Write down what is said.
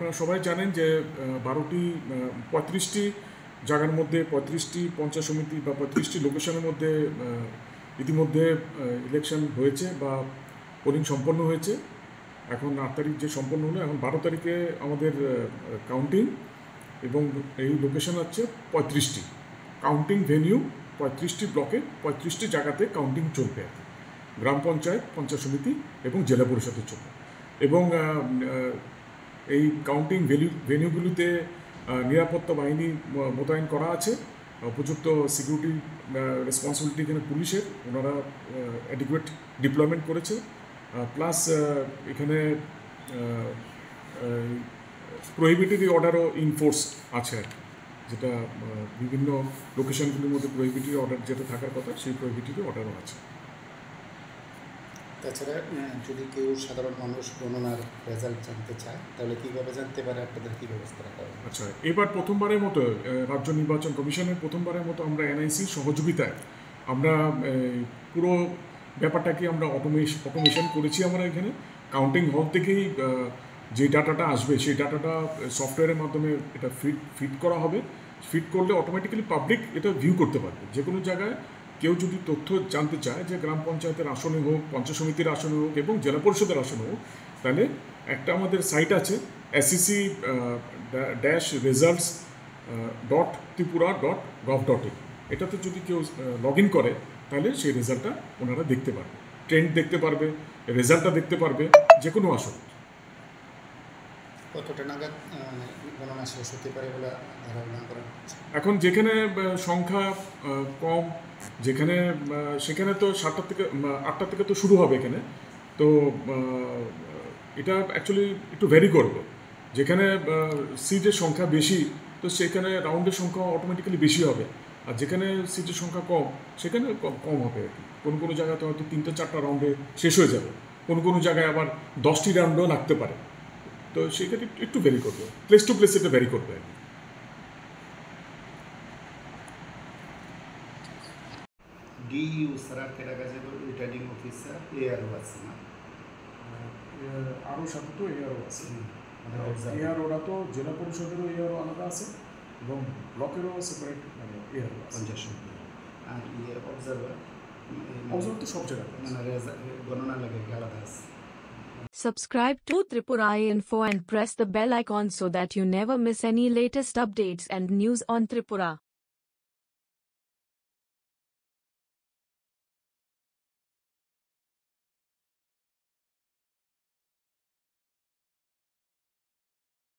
আপনারা সবাই জানেন যে 12টি 35টি জায়গার মধ্যে 35টি পঞ্চায়েত সমিতি বা 35টি লোকেশনের মধ্যে ইতিমধ্যে ইলেকশন হয়েছে বা পোলিং সম্পন্ন হয়েছে। এখন 8 তারিখ যে সম্পন্ন হলো, এখন 12 তারিখে আমাদের কাউন্টিং এবং এই লোকেশন হচ্ছে 35টি কাউন্টিং ভেনিউ। 35টি ব্লকে 35টি জায়গাতে কাউন্টিং চলবে, গ্রাম পঞ্চায়েত, পঞ্চায়েত সমিতি এবং জেলা পরিষদের জন্য। এবং এই কাউন্টিং ভেনিউগুলিতে নিরাপত্তা বাহিনী মোতায়েন করা আছে, উপযুক্ত সিকিউরিটি রেসপন্সিবিলিটি এখানে পুলিশের, ওনারা অ্যাডিকুয়েট ডিপ্লয়মেন্ট করেছে। প্লাস এখানে প্রহিবিটরি অর্ডারও ইনফোর্স আছে আর কি, যেটা বিভিন্ন লোকেশনগুলির মধ্যে প্রহিবিটরি অর্ডার যেটা থাকার কথা, সেই প্রহিবিটরি অর্ডারও আছে। তাছাড়া যদি কেউ সাধারণ মানুষ গণনার রেজাল্ট জানতে চায় তাহলে কীভাবে জানতে পারে, আপনাদের কী ব্যবস্থা রাখা হবে? আচ্ছা, এবার প্রথমবারের মতো রাজ্য নির্বাচন কমিশনের প্রথমবারের মতো আমরা এনআইসির সহযোগিতায় আমরা পুরো ব্যাপারটাকে আমরা অটোমেশন করেছি। আমরা এখানে কাউন্টিং হল থেকেই যে ডাটাটা আসবে সেই ডাটাটা সফটওয়্যারের মাধ্যমে এটা ফিট করা হবে। ফিট করলে অটোমেটিক্যালি পাবলিক এটা ভিউ করতে পারবে। যে কোনো জায়গায় কেউ যদি তথ্য জানতে চায়, যে গ্রাম পঞ্চায়েতের আসনে হোক, পঞ্চায়েত সমিতির আসনে হোক এবং জেলা পরিষদের আসনে হোক, তাহলে একটা আমাদের সাইট আছে sec-results.tripura.gov.in। এটাতে যদি কেউ লগ ইন করে তাহলে সেই রেজাল্টটা ওনারা দেখতে পারবে, ট্রেন্ড দেখতে পারবে, রেজাল্টটা দেখতে পারবে যে কোনো আসন। কতটা নাগাদ গণনা শেষ হতে পারে বলে ধারণা করা হচ্ছে? এখন যেখানে সংখ্যা কম, যেখানে সেখানে তো 7টা থেকে 8টা থেকে তো শুরু হবে এখানে। তো এটা অ্যাকচুয়ালি একটু ভ্যারি করবে। যেখানে সিটের সংখ্যা বেশি, তো সেখানে রাউন্ডের সংখ্যা অটোমেটিক্যালি বেশি হবে। আর যেখানে সিটের সংখ্যা কম, সেখানে কম হবে আর কি। কোনো কোনো জায়গাতে হয়তো 3-4টা রাউন্ডে শেষ হয়ে যাবে, কোনো কোনো জায়গায় আবার 10টি রাউন্ডও লাগতে পারে। তো সেক্ষেত্রে একটু ভ্যারি করবে, প্লেস টু প্লেস এটা ভ্যারি করবে। ডিইউ সারা কেডা কাজে রিটার্নিং অফিসার এআরও আছে না? আরও সাথে তো এআরও আছে। এআরওটা তো জেলা পরিষদেরও এআরও আলাদা আছে এবং ব্লকেরও সেপারেট মানে এআরও আছে। আর অবজারভার তো সব জায়গায় মানে গণনা লাগে আলাদা আছে। Subscribe to Tripura Info and press the bell icon so that you never miss any latest updates and news on Tripura.